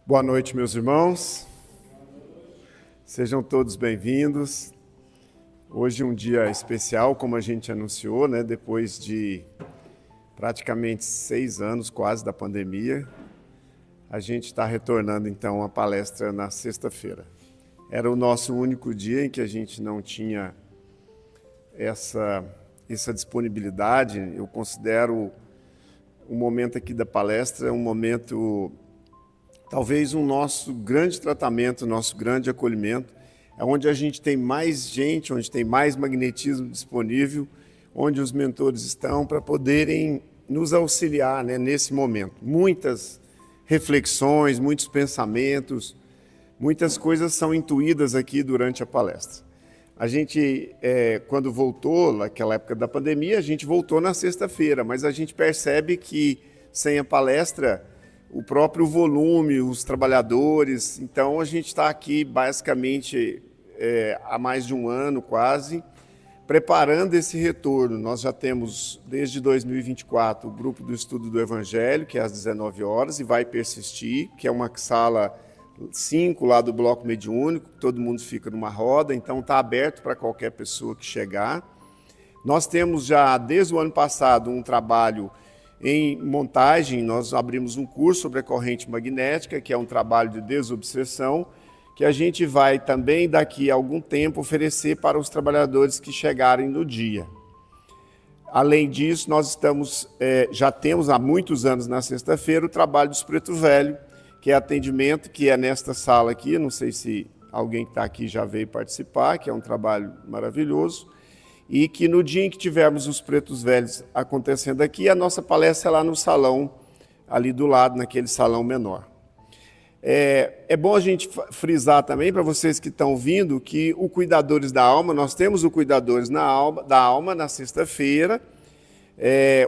Boa noite, meus irmãos. Sejam todos bem-vindos. Hoje é um dia especial, como a gente anunciou, né? Depois de praticamente 6 anos quase da pandemia, a gente está retornando então à palestra na sexta-feira. Era o nosso único dia em que a gente não tinha essa disponibilidade. Eu considero o momento aqui da palestra um momento, talvez um nosso grande tratamento, nosso grande acolhimento, é onde a gente tem mais gente, onde tem mais magnetismo disponível, onde os mentores estão para poderem nos auxiliar, né, nesse momento. Muitas reflexões, muitos pensamentos, muitas coisas são intuídas aqui durante a palestra. A gente, quando voltou, naquela época da pandemia, a gente voltou na sexta-feira, mas a gente percebe que sem a palestra, o próprio volume, os trabalhadores, então a gente está aqui basicamente há mais de um ano quase, preparando esse retorno. Nós já temos desde 2024 o grupo do estudo do Evangelho, que é às 19 horas, e vai persistir, que é uma sala 5 lá do bloco mediúnico, todo mundo fica numa roda, então está aberto para qualquer pessoa que chegar. Nós temos já desde o ano passado um trabalho em montagem. Nós abrimos um curso sobre a corrente magnética, que é um trabalho de desobsessão, que a gente vai também daqui a algum tempo oferecer para os trabalhadores que chegarem no dia. Além disso, nós já temos há muitos anos na sexta-feira o trabalho dos Preto Velho, que é atendimento, que é nesta sala aqui. Não sei se alguém que está aqui já veio participar, que é um trabalho maravilhoso. E que no dia em que tivermos os Pretos Velhos acontecendo aqui, a nossa palestra é lá no salão, ali do lado, naquele salão menor. É bom a gente frisar também, para vocês que estão vindo, que o Cuidadores da Alma, nós temos o Cuidadores da Alma na sexta-feira,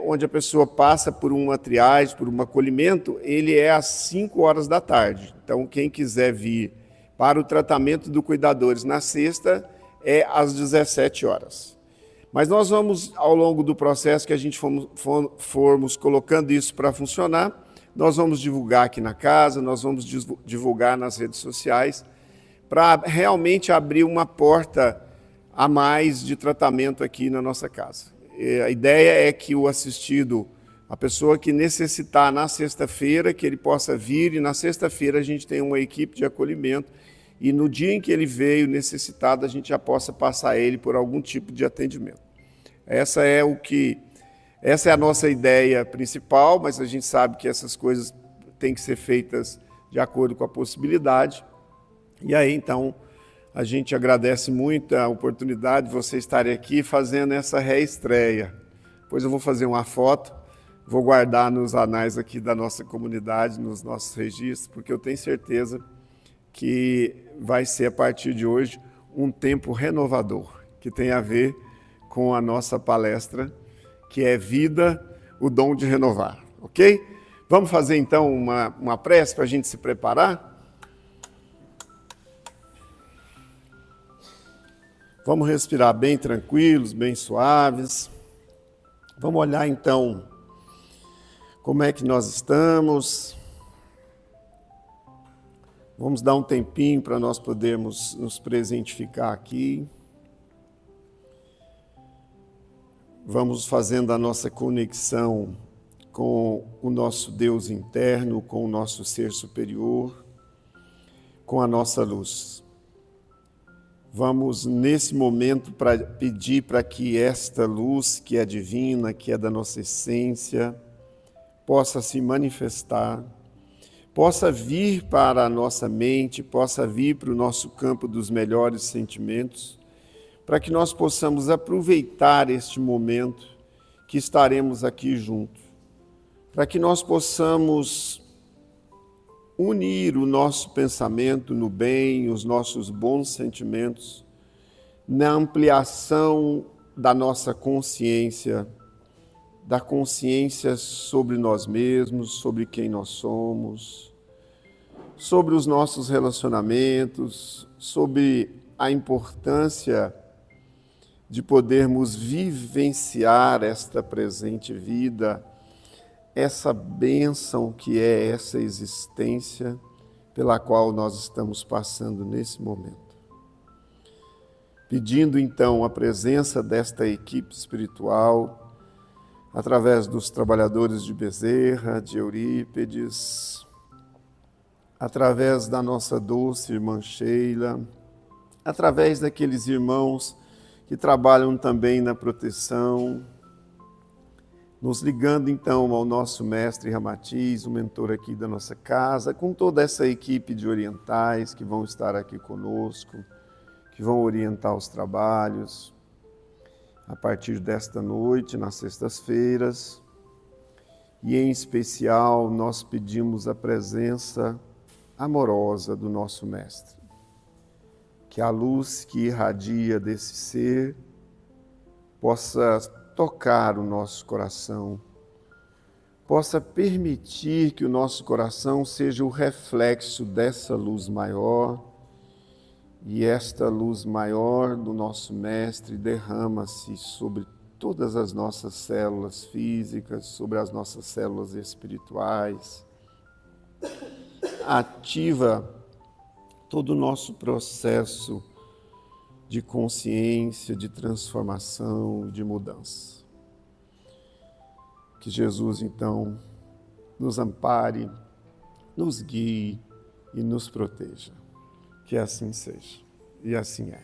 onde a pessoa passa por uma triagem, por um acolhimento, ele é às 5 horas da tarde. Então, quem quiser vir para o tratamento do Cuidadores na sexta, é às 17 horas. Mas nós vamos, ao longo do processo que a gente formos colocando isso para funcionar, nós vamos divulgar aqui na casa, nós vamos divulgar nas redes sociais, para realmente abrir uma porta a mais de tratamento aqui na nossa casa. A ideia é que o assistido, a pessoa que necessitar na sexta-feira, que ele possa vir, e na sexta-feira a gente tem uma equipe de acolhimento, e no dia em que ele veio necessitado, a gente já possa passar ele por algum tipo de atendimento. Essa é a nossa ideia principal, mas a gente sabe que essas coisas têm que ser feitas de acordo com a possibilidade. E aí, então, a gente agradece muito a oportunidade de você estarem aqui fazendo essa reestreia. Depois eu vou fazer uma foto, vou guardar nos anais aqui da nossa comunidade, nos nossos registros, porque eu tenho certeza que vai ser, a partir de hoje, um tempo renovador, que tem a ver com a nossa palestra, que é Vida, o Dom de Renovar, ok? Vamos fazer, então, uma prece para a gente se preparar? Vamos respirar bem tranquilos, bem suaves. Vamos olhar, então, como é que nós estamos. Vamos dar um tempinho para nós podermos nos presentificar aqui. Vamos fazendo a nossa conexão com o nosso Deus interno, com o nosso ser superior, com a nossa luz. Vamos, nesse momento, pedir para que esta luz, que é divina, que é da nossa essência, possa se manifestar, possa vir para a nossa mente, possa vir para o nosso campo dos melhores sentimentos, para que nós possamos aproveitar este momento que estaremos aqui juntos, para que nós possamos unir o nosso pensamento no bem, os nossos bons sentimentos, na ampliação da nossa consciência, da consciência sobre nós mesmos, sobre quem nós somos, sobre os nossos relacionamentos, sobre a importância de podermos vivenciar esta presente vida, essa bênção que é essa existência, pela qual nós estamos passando nesse momento. Pedindo então a presença desta equipe espiritual, através dos trabalhadores de Bezerra, de Eurípedes, através da nossa doce irmã Sheila, através daqueles irmãos que trabalham também na proteção, nos ligando então ao nosso mestre Ramatiz, o mentor aqui da nossa casa, com toda essa equipe de orientais que vão estar aqui conosco, que vão orientar os trabalhos a partir desta noite, nas sextas-feiras. E em especial nós pedimos a presença amorosa do nosso mestre. Que a luz que irradia desse ser possa tocar o nosso coração, possa permitir que o nosso coração seja o reflexo dessa luz maior, e esta luz maior do nosso Mestre derrama-se sobre todas as nossas células físicas, sobre as nossas células espirituais, ativa todo o nosso processo de consciência, de transformação, de mudança. Que Jesus, então, nos ampare, nos guie e nos proteja. Que assim seja. E assim é.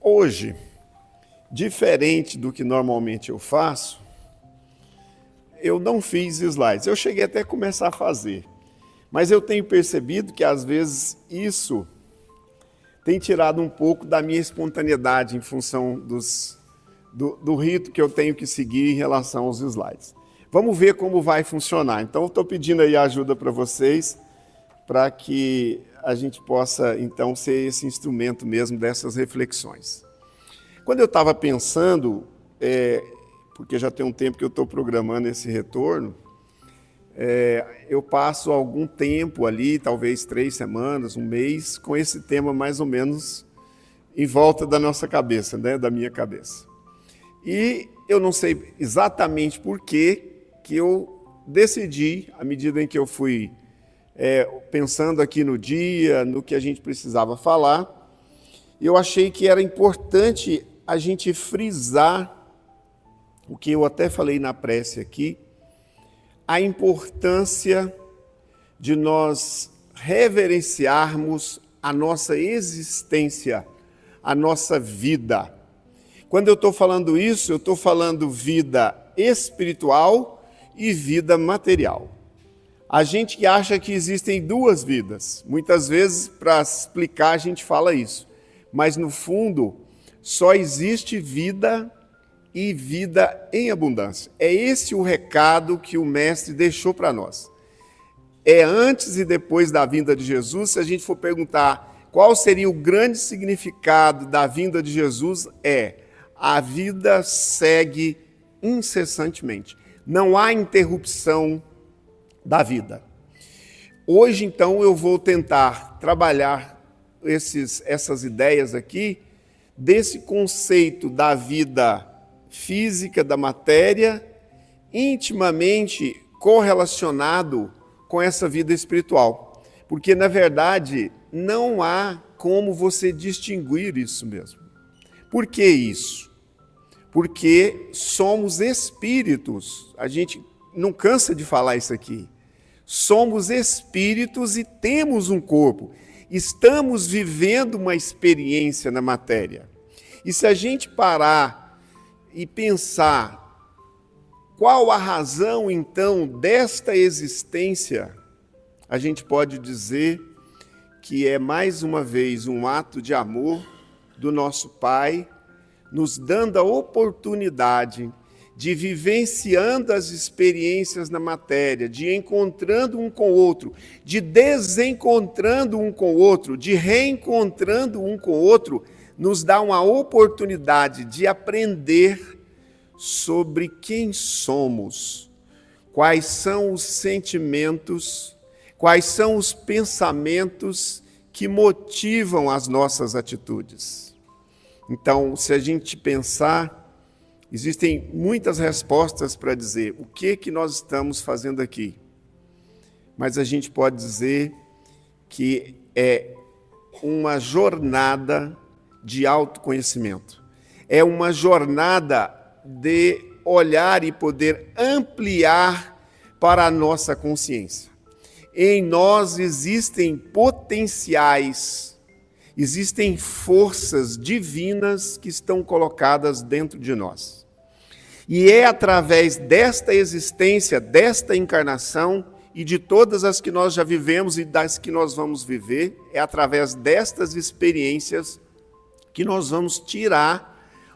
Hoje, diferente do que normalmente eu faço, eu não fiz slides. Eu cheguei até a começar a fazer, mas eu tenho percebido que às vezes isso tem tirado um pouco da minha espontaneidade em função do rito que eu tenho que seguir em relação aos slides. Vamos ver como vai funcionar. Então, eu estou pedindo aí ajuda para vocês, para que a gente possa, então, ser esse instrumento mesmo dessas reflexões. Quando eu estava pensando, porque já tem um tempo que eu estou programando esse retorno, eu passo algum tempo ali, talvez 3 semanas, um mês, com esse tema mais ou menos em volta da nossa cabeça, né, da minha cabeça. E eu não sei exatamente por que eu decidi, à medida em que eu fui pensando aqui no dia, no que a gente precisava falar, eu achei que era importante a gente frisar o que eu até falei na prece aqui, a importância de nós reverenciarmos a nossa existência, a nossa vida. Quando eu estou falando isso, eu estou falando vida espiritual e vida material. A gente que acha que existem 2 vidas, muitas vezes para explicar a gente fala isso, mas no fundo só existe vida e vida em abundância. É esse o recado que o Mestre deixou para nós. É antes e depois da vinda de Jesus. Se a gente for perguntar qual seria o grande significado da vinda de Jesus, a vida segue incessantemente. Não há interrupção da vida. Hoje, então, eu vou tentar trabalhar essas ideias aqui, desse conceito da vida física, da matéria, intimamente correlacionado com essa vida espiritual. Porque, na verdade, não há como você distinguir isso mesmo. Por que isso? Porque somos espíritos. A gente não cansa de falar isso aqui. Somos espíritos e temos um corpo. Estamos vivendo uma experiência na matéria. E se a gente parar e pensar qual a razão, então, desta existência, a gente pode dizer que é, mais uma vez, um ato de amor do nosso Pai, nos dando a oportunidade de vivenciando as experiências na matéria, de encontrando um com o outro, de desencontrando um com o outro, de reencontrando um com o outro, nos dá uma oportunidade de aprender sobre quem somos, quais são os sentimentos, quais são os pensamentos que motivam as nossas atitudes. Então, se a gente pensar, Existem muitas respostas para dizer o que nós estamos fazendo aqui. Mas a gente pode dizer que é uma jornada de autoconhecimento. É uma jornada de olhar e poder ampliar para a nossa consciência. Em nós existem potenciais, existem forças divinas que estão colocadas dentro de nós. E é através desta existência, desta encarnação e de todas as que nós já vivemos e das que nós vamos viver, é através destas experiências que nós vamos tirar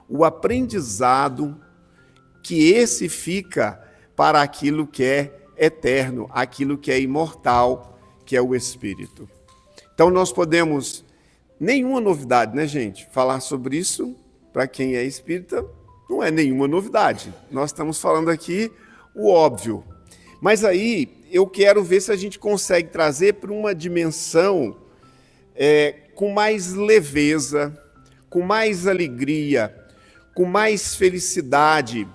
o aprendizado que esse fica para aquilo que é eterno, aquilo que é imortal, que é o Espírito. Então nós podemos, nenhuma novidade, né, gente? Falar sobre isso, para quem é espírita, não é nenhuma novidade. Nós estamos falando aqui o óbvio. Mas aí eu quero ver se a gente consegue trazer para uma dimensão com mais leveza, com mais alegria, com mais felicidade,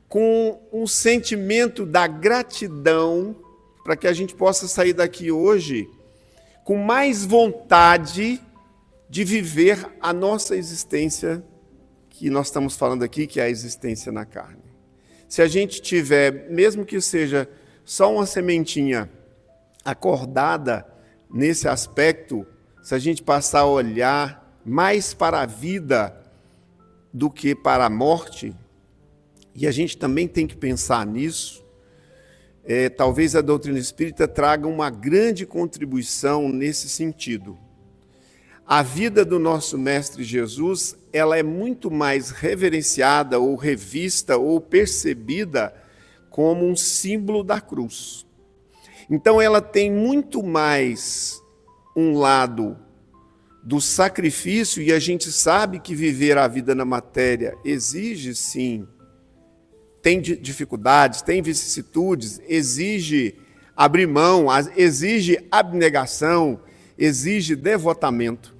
com um sentimento da gratidão, para que a gente possa sair daqui hoje com mais vontade de viver a nossa existência, que nós estamos falando aqui, que é a existência na carne. Se a gente tiver, mesmo que seja só uma sementinha acordada nesse aspecto, se a gente passar a olhar mais para a vida do que para a morte, e a gente também tem que pensar nisso, talvez a doutrina espírita traga uma grande contribuição nesse sentido. A vida do nosso Mestre Jesus, ela é muito mais reverenciada ou revista ou percebida como um símbolo da cruz. Então ela tem muito mais um lado do sacrifício, e a gente sabe que viver a vida na matéria exige, sim, tem dificuldades, tem vicissitudes, exige abrir mão, exige abnegação, exige devotamento.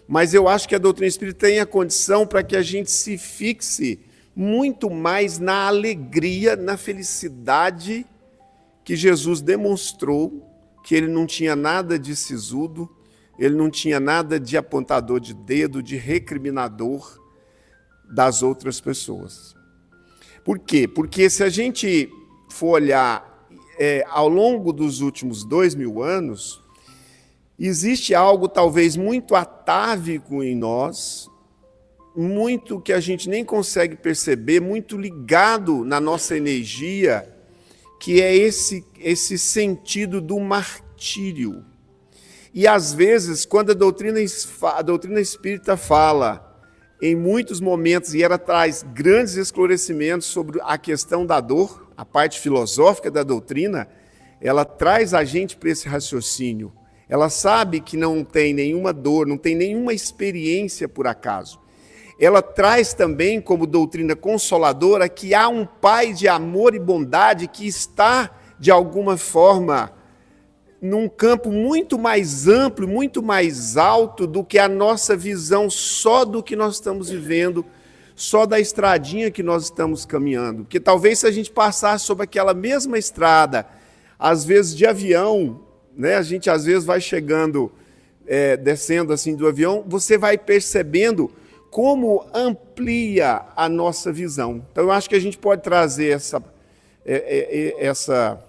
Mas eu acho que a doutrina espírita tem a condição para que a gente se fixe muito mais na alegria, na felicidade que Jesus demonstrou, que ele não tinha nada de sisudo, ele não tinha nada de apontador de dedo, de recriminador das outras pessoas. Por quê? Porque se a gente for olhar ao longo dos últimos 2000 anos, existe algo talvez muito atávico em nós, muito que a gente nem consegue perceber, muito ligado na nossa energia, que é esse sentido do martírio. E às vezes, quando a doutrina espírita fala, em muitos momentos, e ela traz grandes esclarecimentos sobre a questão da dor, a parte filosófica da doutrina, ela traz a gente para esse raciocínio. Ela sabe que não tem nenhuma dor, não tem nenhuma experiência por acaso. Ela traz também como doutrina consoladora que há um Pai de amor e bondade que está, de alguma forma, num campo muito mais amplo, muito mais alto do que a nossa visão só do que nós estamos vivendo, só da estradinha que nós estamos caminhando. Porque talvez se a gente passasse sobre aquela mesma estrada, às vezes de avião, né? A gente às vezes vai chegando, descendo assim do avião, você vai percebendo como amplia a nossa visão. Então eu acho que a gente pode trazer essa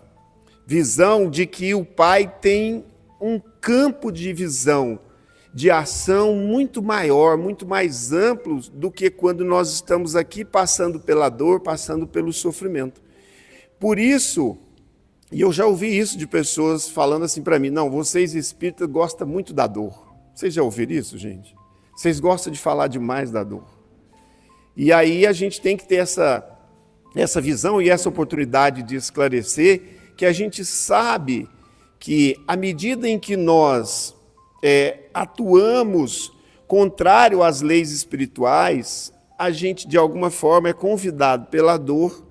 visão de que o Pai tem um campo de visão, de ação muito maior, muito mais amplo do que quando nós estamos aqui passando pela dor, passando pelo sofrimento. Por isso, e eu já ouvi isso de pessoas falando assim para mim, não, vocês espíritas gostam muito da dor. Vocês já ouviram isso, gente? Vocês gostam de falar demais da dor. E aí a gente tem que ter essa visão e essa oportunidade de esclarecer que a gente sabe que, à medida em que nós atuamos contrário às leis espirituais, a gente, de alguma forma, é convidado pela dor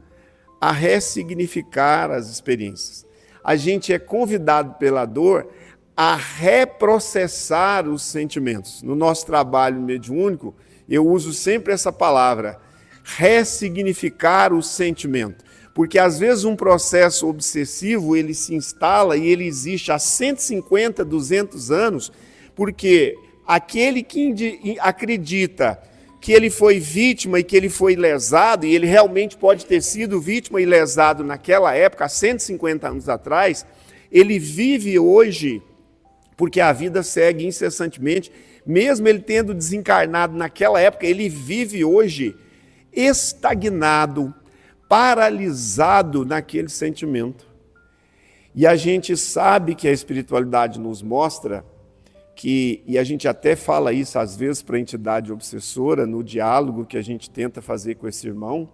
a ressignificar as experiências. A gente é convidado pela dor a reprocessar os sentimentos. No nosso trabalho mediúnico, eu uso sempre essa palavra, ressignificar o sentimento. Porque às vezes um processo obsessivo, ele se instala e ele existe há 150, 200 anos, porque aquele que acredita que ele foi vítima e que ele foi lesado, e ele realmente pode ter sido vítima e lesado naquela época, há 150 anos atrás, ele vive hoje, porque a vida segue incessantemente, mesmo ele tendo desencarnado naquela época, ele vive hoje estagnado, paralisado naquele sentimento. E a gente sabe que a espiritualidade nos mostra que, e a gente até fala isso às vezes para a entidade obsessora, no diálogo que a gente tenta fazer com esse irmão,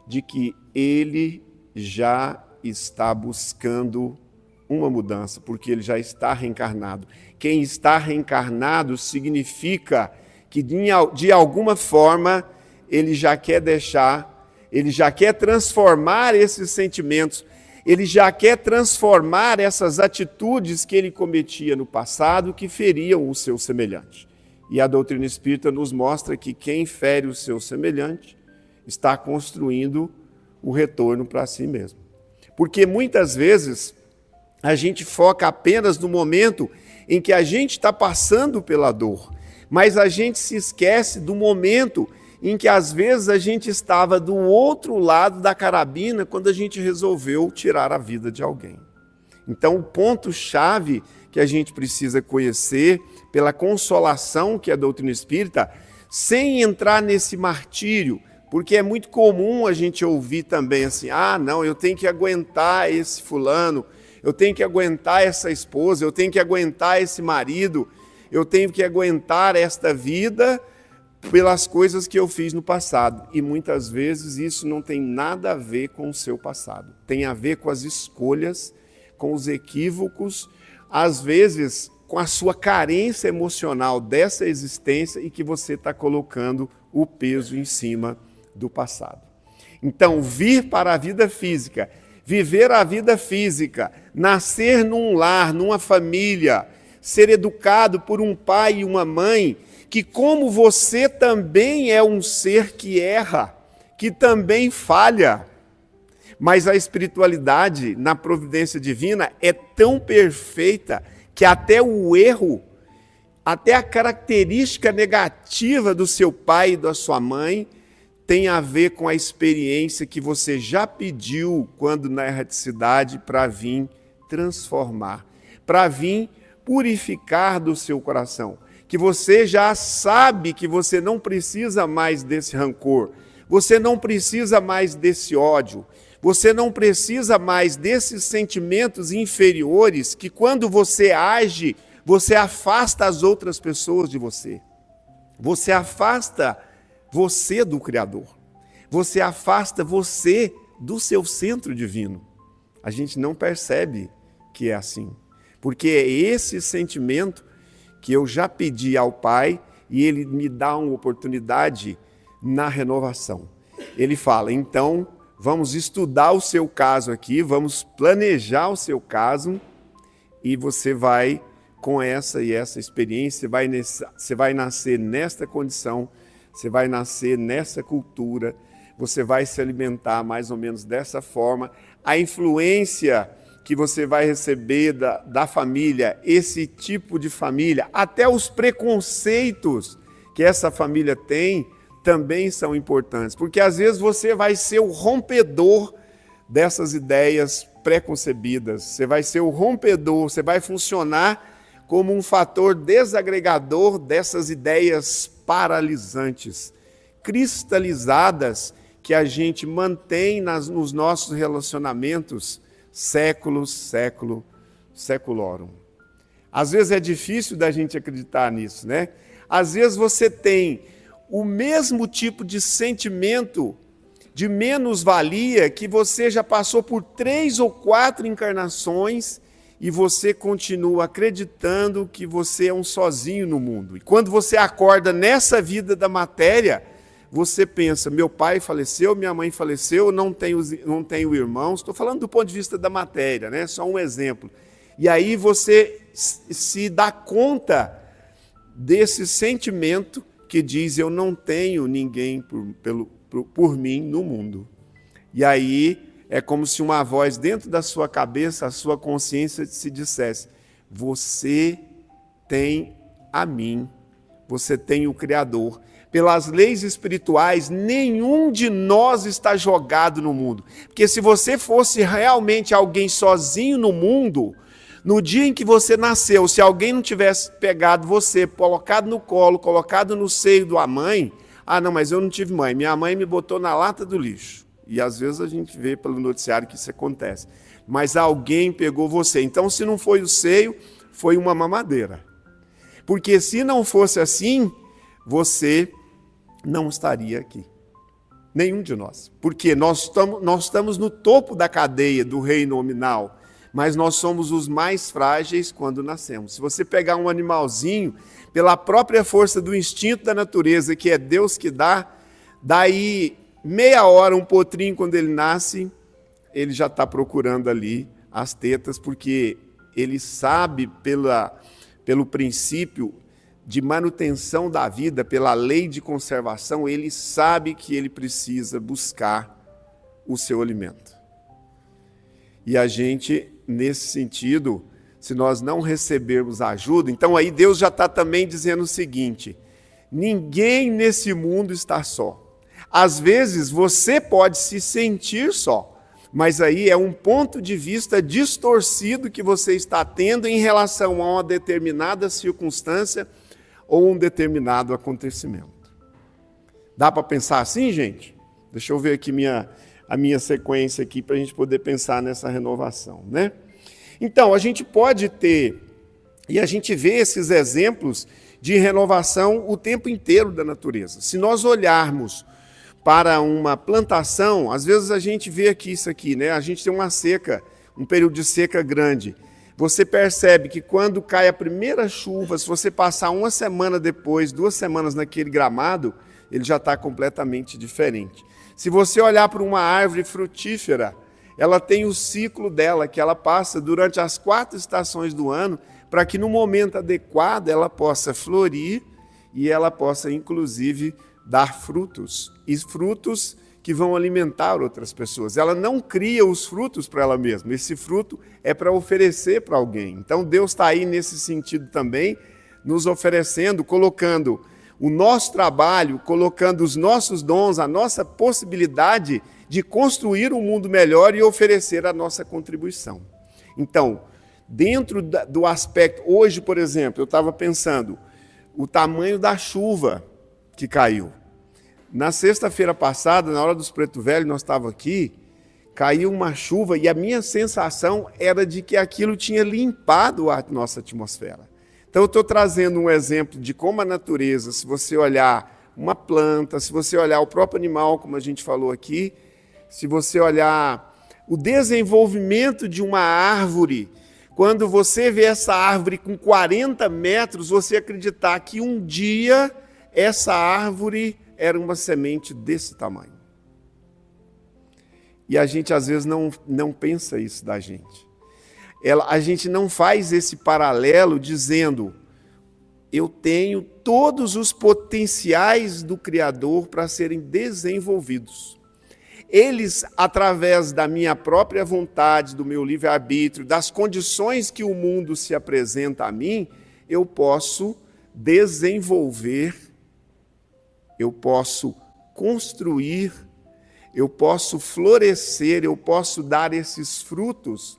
de que ele já está buscando uma mudança, porque ele já está reencarnado. Quem está reencarnado significa que de alguma forma ele já quer deixar, ele já quer transformar esses sentimentos, ele já quer transformar essas atitudes que ele cometia no passado que feriam o seu semelhante. E a doutrina espírita nos mostra que quem fere o seu semelhante está construindo o retorno para si mesmo. Porque muitas vezes a gente foca apenas no momento em que a gente está passando pela dor, mas a gente se esquece do momento em que às vezes a gente estava do outro lado da carabina quando a gente resolveu tirar a vida de alguém. Então, o ponto-chave que a gente precisa conhecer pela consolação que é a doutrina espírita, sem entrar nesse martírio, porque é muito comum a gente ouvir também assim, não, eu tenho que aguentar esse fulano, eu tenho que aguentar essa esposa, eu tenho que aguentar esse marido, eu tenho que aguentar esta vida pelas coisas que eu fiz no passado. E muitas vezes isso não tem nada a ver com o seu passado. Tem a ver com as escolhas, com os equívocos, às vezes com a sua carência emocional dessa existência e que você está colocando o peso em cima do passado. Então, vir para a vida física, viver a vida física, nascer num lar, numa família, ser educado por um pai e uma mãe, que como você também é um ser que erra, que também falha, mas a espiritualidade na providência divina é tão perfeita que até o erro, até a característica negativa do seu pai e da sua mãe tem a ver com a experiência que você já pediu quando na erraticidade para vir transformar, para vir purificar do seu coração. Que você já sabe que você não precisa mais desse rancor, você não precisa mais desse ódio, você não precisa mais desses sentimentos inferiores que quando você age, você afasta as outras pessoas de você. Você afasta você do Criador. Você afasta você do seu centro divino. A gente não percebe que é assim, porque é esse sentimento que eu já pedi ao Pai e Ele me dá uma oportunidade na renovação. Ele fala, então, vamos estudar o seu caso aqui, vamos planejar o seu caso e você vai, com essa e essa experiência, você vai nascer nesta condição, você vai nascer nessa cultura, você vai se alimentar mais ou menos dessa forma. A influência que você vai receber da família, esse tipo de família, até os preconceitos que essa família tem, também são importantes, porque às vezes você vai ser o rompedor dessas ideias preconcebidas, você vai ser o rompedor, você vai funcionar como um fator desagregador dessas ideias paralisantes, cristalizadas, que a gente mantém nos nossos relacionamentos seculorum. Às vezes é difícil da gente acreditar nisso, né? Às vezes você tem o mesmo tipo de sentimento de menos-valia que você já passou por 3 ou 4 encarnações e você continua acreditando que você é um sozinho no mundo. E quando você acorda nessa vida da matéria, você pensa, meu pai faleceu, minha mãe faleceu, não tenho irmãos. Estou falando do ponto de vista da matéria, né? Só um exemplo. E aí você se dá conta desse sentimento que diz, eu não tenho ninguém por mim no mundo. E aí é como se uma voz dentro da sua cabeça, a sua consciência se dissesse: você tem a mim, você tem o Criador. Pelas leis espirituais, nenhum de nós está jogado no mundo. Porque se você fosse realmente alguém sozinho no mundo, no dia em que você nasceu, se alguém não tivesse pegado você, colocado no colo, colocado no seio da mãe, não, mas eu não tive mãe, minha mãe me botou na lata do lixo. E às vezes a gente vê pelo noticiário que isso acontece. Mas alguém pegou você. Então, se não foi o seio, foi uma mamadeira. Porque se não fosse assim, você não estaria aqui. Nenhum de nós. Porque nós estamos no topo da cadeia do reino nominal, mas nós somos os mais frágeis quando nascemos. Se você pegar um animalzinho, pela própria força do instinto da natureza, que é Deus que dá, daí meia hora, um potrinho, quando ele nasce, ele já está procurando ali as tetas, porque ele sabe pelo princípio de manutenção da vida, pela lei de conservação, ele sabe que ele precisa buscar o seu alimento. E a gente, nesse sentido, se nós não recebermos ajuda, então aí Deus já está também dizendo o seguinte: ninguém nesse mundo está só. Às vezes você pode se sentir só, mas aí é um ponto de vista distorcido que você está tendo em relação a uma determinada circunstância ou um determinado acontecimento. Dá para pensar assim, gente? Deixa eu ver aqui a minha sequência aqui para a gente poder pensar nessa renovação, né? Então, a gente pode ter, e a gente vê esses exemplos de renovação o tempo inteiro da natureza. Se nós olharmos para uma plantação, às vezes a gente vê aqui isso aqui, né? A gente tem uma seca, um período de seca grande. Você percebe que quando cai a primeira chuva, se você passar uma semana depois, 2 semanas naquele gramado, ele já está completamente diferente. Se você olhar para uma árvore frutífera, ela tem o ciclo dela, que ela passa durante as 4 estações do ano, para que no momento adequado ela possa florir e ela possa, inclusive, dar frutos. E frutos que vão alimentar outras pessoas. Ela não cria os frutos para ela mesma. Esse fruto é para oferecer para alguém. Então Deus está aí nesse sentido também, nos oferecendo, colocando o nosso trabalho, colocando os nossos dons, a nossa possibilidade de construir um mundo melhor e oferecer a nossa contribuição. Então, dentro do aspecto, hoje, por exemplo, eu estava pensando, o tamanho da chuva que caiu. Na sexta-feira passada, na hora dos Preto Velho, nós estávamos aqui, caiu uma chuva e a minha sensação era de que aquilo tinha limpado a nossa atmosfera. Então eu estou trazendo um exemplo de como a natureza, se você olhar uma planta, se você olhar o próprio animal, como a gente falou aqui, se você olhar o desenvolvimento de uma árvore, quando você vê essa árvore com 40 metros, você acreditar que um dia essa árvore era uma semente desse tamanho. E a gente às vezes não pensa isso da gente. A gente não faz esse paralelo dizendo, eu tenho todos os potenciais do Criador para serem desenvolvidos. Eles, através da minha própria vontade, do meu livre-arbítrio, das condições que o mundo se apresenta a mim, eu posso desenvolver, eu posso construir, eu posso florescer, eu posso dar esses frutos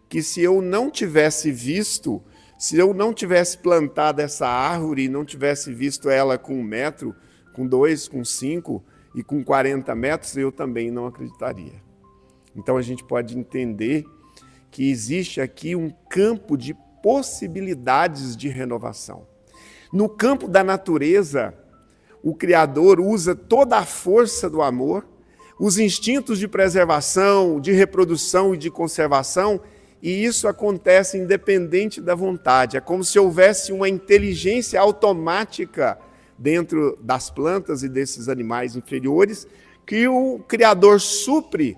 que se eu não tivesse visto, se eu não tivesse plantado essa árvore e não tivesse visto ela com 1 metro, com 2, com 5 e com 40 metros, eu também não acreditaria. Então a gente pode entender que existe aqui um campo de possibilidades de renovação. No campo da natureza, o Criador usa toda a força do amor, os instintos de preservação, de reprodução e de conservação, e isso acontece independente da vontade. É como se houvesse uma inteligência automática dentro das plantas e desses animais inferiores, que o Criador supre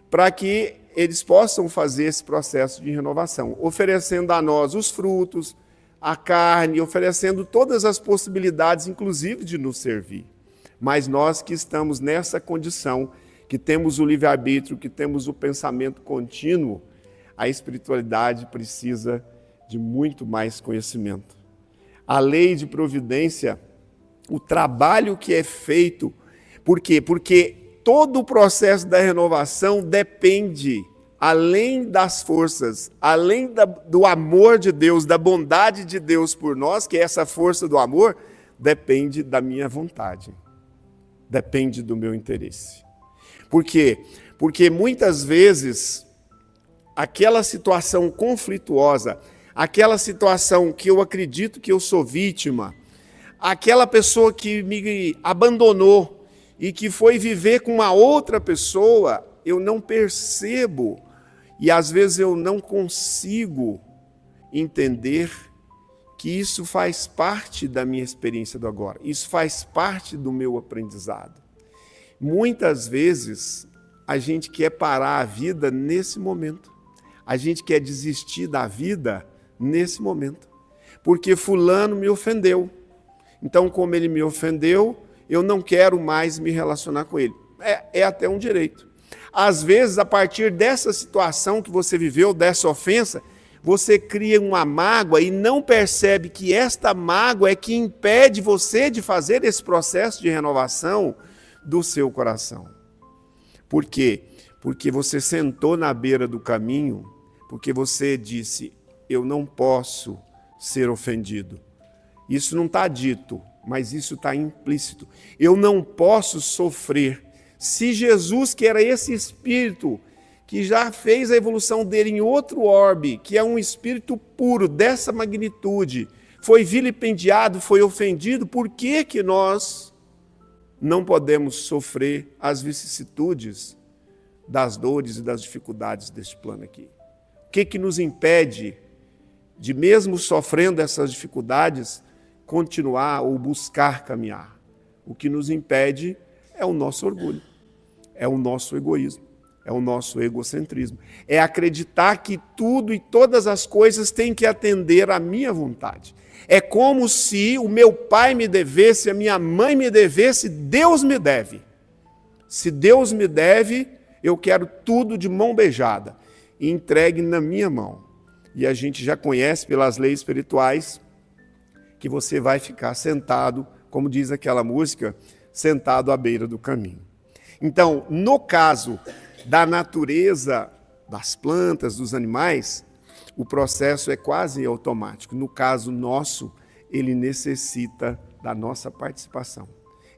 para que eles possam fazer esse processo de renovação, oferecendo a nós os frutos, a carne, oferecendo todas as possibilidades, inclusive de nos servir. Mas nós que estamos nessa condição, que temos o livre-arbítrio, que temos o pensamento contínuo, a espiritualidade precisa de muito mais conhecimento. A lei de providência, o trabalho que é feito, por quê? Porque todo o processo da renovação depende, além das forças, além do amor de Deus, da bondade de Deus por nós, que é essa força do amor, depende da minha vontade, depende do meu interesse. Por quê? Porque muitas vezes aquela situação conflituosa, aquela situação que eu acredito que eu sou vítima, aquela pessoa que me abandonou e que foi viver com uma outra pessoa, eu não percebo e às vezes eu não consigo entender que isso faz parte da minha experiência do agora, isso faz parte do meu aprendizado. Muitas vezes a gente quer parar a vida nesse momento, a gente quer desistir da vida nesse momento, porque fulano me ofendeu. Então, como ele me ofendeu, eu não quero mais me relacionar com ele. É até um direito. Às vezes, a partir dessa situação que você viveu, dessa ofensa, você cria uma mágoa e não percebe que esta mágoa é que impede você de fazer esse processo de renovação do seu coração. Por quê? Porque você sentou na beira do caminho, porque você disse, eu não posso ser ofendido. Isso não está dito, mas isso está implícito. Eu não posso sofrer. Se Jesus, que era esse espírito, que já fez a evolução dele em outro orbe, que é um espírito puro dessa magnitude, foi vilipendiado, foi ofendido, por que que nós não podemos sofrer as vicissitudes das dores e das dificuldades deste plano aqui? O que que nos impede de, mesmo sofrendo essas dificuldades, continuar ou buscar caminhar? O que nos impede é o nosso orgulho, é o nosso egoísmo, é o nosso egocentrismo. É acreditar que tudo e todas as coisas têm que atender à minha vontade. É como se o meu pai me devesse, a minha mãe me devesse, Deus me deve. Se Deus me deve, eu quero tudo de mão beijada e entregue na minha mão. E a gente já conhece pelas leis espirituais que você vai ficar sentado, como diz aquela música, sentado à beira do caminho. Então, no caso da natureza, das plantas, dos animais, o processo é quase automático. No caso nosso, ele necessita da nossa participação.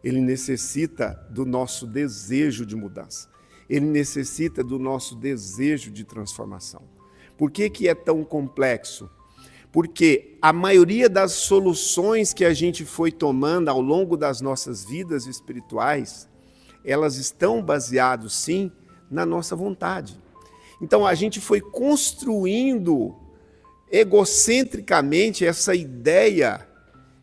Ele necessita do nosso desejo de mudança. Ele necessita do nosso desejo de transformação. Por que que é tão complexo? Porque a maioria das soluções que a gente foi tomando ao longo das nossas vidas espirituais, elas estão baseadas, sim, na nossa vontade. Então, a gente foi construindo egocentricamente essa ideia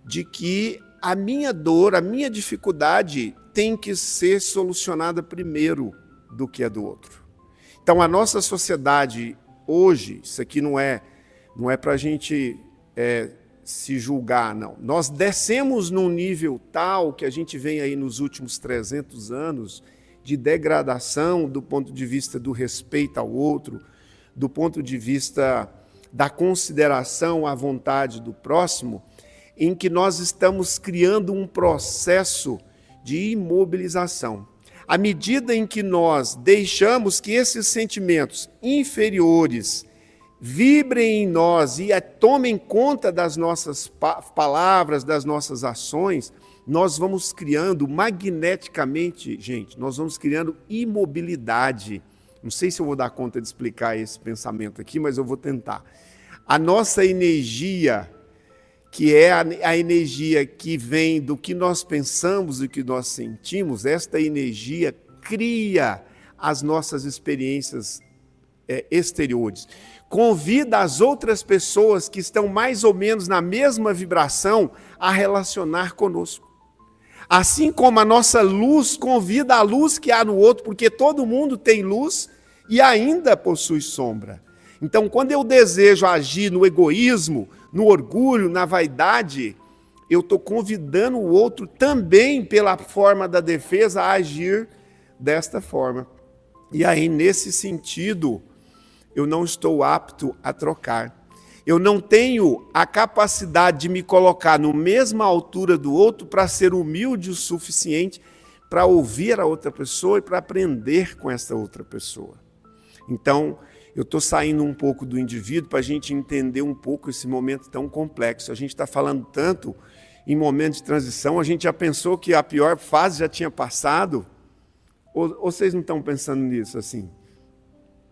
de que a minha dor, a minha dificuldade tem que ser solucionada primeiro do que a do outro. Então, a nossa sociedade hoje, isso aqui não é para a gente se julgar, não. Nós descemos num nível tal que a gente vem aí nos últimos 300 anos de degradação do ponto de vista do respeito ao outro, do ponto de vista da consideração à vontade do próximo, em que nós estamos criando um processo de imobilização. À medida em que nós deixamos que esses sentimentos inferiores vibrem em nós e tomem conta das nossas palavras, das nossas ações, nós vamos criando magneticamente, gente, nós vamos criando imobilidade. Não sei se eu vou dar conta de explicar esse pensamento aqui, mas eu vou tentar. A nossa energia, que é a energia que vem do que nós pensamos e do que nós sentimos, esta energia cria as nossas experiências exteriores. Convida as outras pessoas que estão mais ou menos na mesma vibração a relacionar conosco. Assim como a nossa luz convida a luz que há no outro, porque todo mundo tem luz e ainda possui sombra. Então, quando eu desejo agir no egoísmo, no orgulho, na vaidade, eu estou convidando o outro também, pela forma da defesa, a agir desta forma. E aí, nesse sentido, eu não estou apto a trocar. Eu não tenho a capacidade de me colocar na mesma altura do outro para ser humilde o suficiente para ouvir a outra pessoa e para aprender com essa outra pessoa. Então, eu estou saindo um pouco do indivíduo para a gente entender um pouco esse momento tão complexo. A gente está falando tanto em momento de transição, a gente já pensou que a pior fase já tinha passado? Ou vocês não estão pensando nisso assim?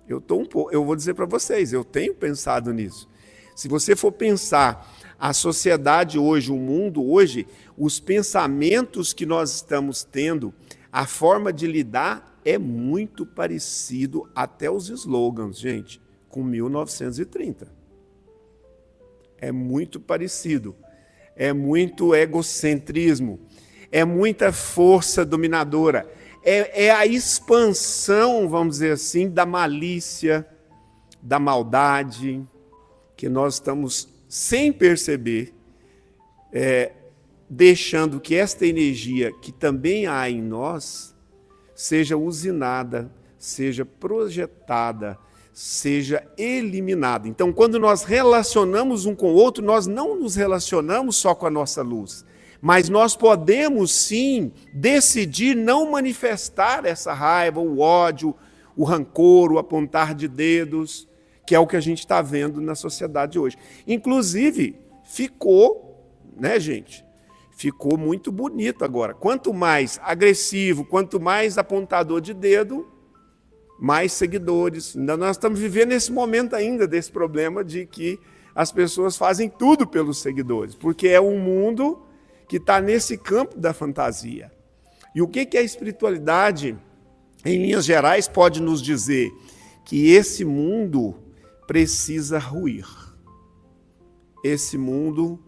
Eu vou dizer para vocês, eu tenho pensado nisso. Se você for pensar a sociedade hoje, o mundo hoje, os pensamentos que nós estamos tendo, a forma de lidar é muito parecido, até os slogans, gente, com 1930. É muito parecido. É muito egocentrismo. É muita força dominadora. É a expansão, vamos dizer assim, da malícia, da maldade, que nós estamos, sem perceber, deixando que esta energia que também há em nós seja usinada, seja projetada, seja eliminada. Então, quando nós relacionamos um com o outro, nós não nos relacionamos só com a nossa luz, mas nós podemos sim decidir não manifestar essa raiva, o ódio, o rancor, o apontar de dedos, que é o que a gente está vendo na sociedade hoje. Inclusive, ficou, né, gente? Ficou muito bonito agora. Quanto mais agressivo, quanto mais apontador de dedo, mais seguidores. Ainda nós estamos vivendo esse momento ainda desse problema de que as pessoas fazem tudo pelos seguidores, porque é um mundo que está nesse campo da fantasia. E o que a espiritualidade, em linhas gerais, pode nos dizer? Que esse mundo precisa ruir. Esse mundo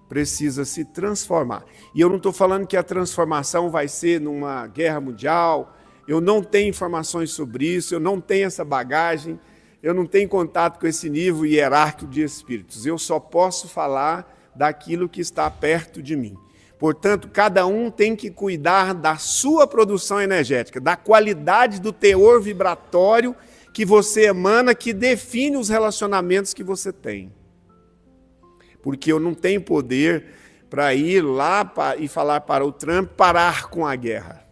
precisa se transformar. E eu não estou falando que a transformação vai ser numa guerra mundial, eu não tenho informações sobre isso, eu não tenho essa bagagem, eu não tenho contato com esse nível hierárquico de espíritos. Eu só posso falar daquilo que está perto de mim. Portanto, cada um tem que cuidar da sua produção energética, da qualidade do teor vibratório que você emana, que define os relacionamentos que você tem. Porque eu não tenho poder para ir lá e falar para o Trump parar com a guerra.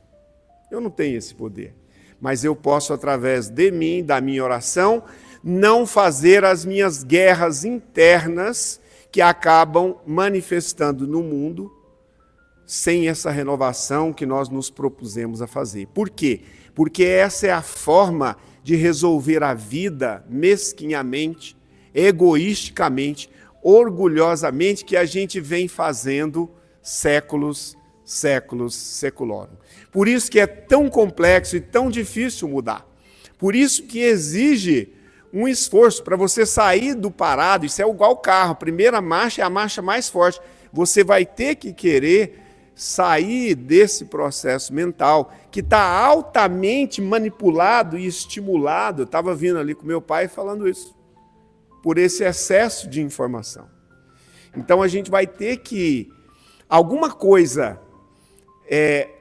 Eu não tenho esse poder. Mas eu posso, através de mim, da minha oração, não fazer as minhas guerras internas que acabam manifestando no mundo sem essa renovação que nós nos propusemos a fazer. Por quê? Porque essa é a forma de resolver a vida mesquinhamente, egoisticamente, orgulhosamente, que a gente vem fazendo séculos, seculorum. Por isso que é tão complexo e tão difícil mudar. Por isso que exige um esforço para você sair do parado. Isso é igual carro, a primeira marcha é a marcha mais forte. Você vai ter que querer sair desse processo mental que está altamente manipulado e estimulado. Eu estava vindo ali com meu pai falando isso, por esse excesso de informação. Então a gente vai ter que, alguma coisa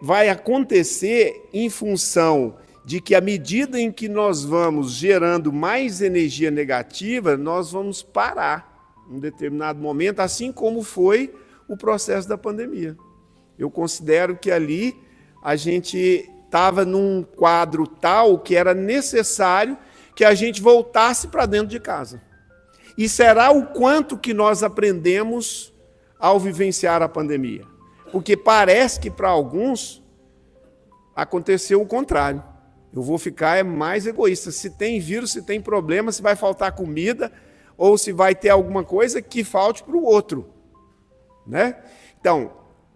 vai acontecer em função de que à medida em que nós vamos gerando mais energia negativa, nós vamos parar em um determinado momento, assim como foi o processo da pandemia. Eu considero que ali a gente estava num quadro tal que era necessário que a gente voltasse para dentro de casa. E será o quanto que nós aprendemos ao vivenciar a pandemia. Porque parece que para alguns aconteceu o contrário. Eu vou ficar mais egoísta. Se tem vírus, se tem problema, se vai faltar comida, ou se vai ter alguma coisa que falte para o outro. Né? Então,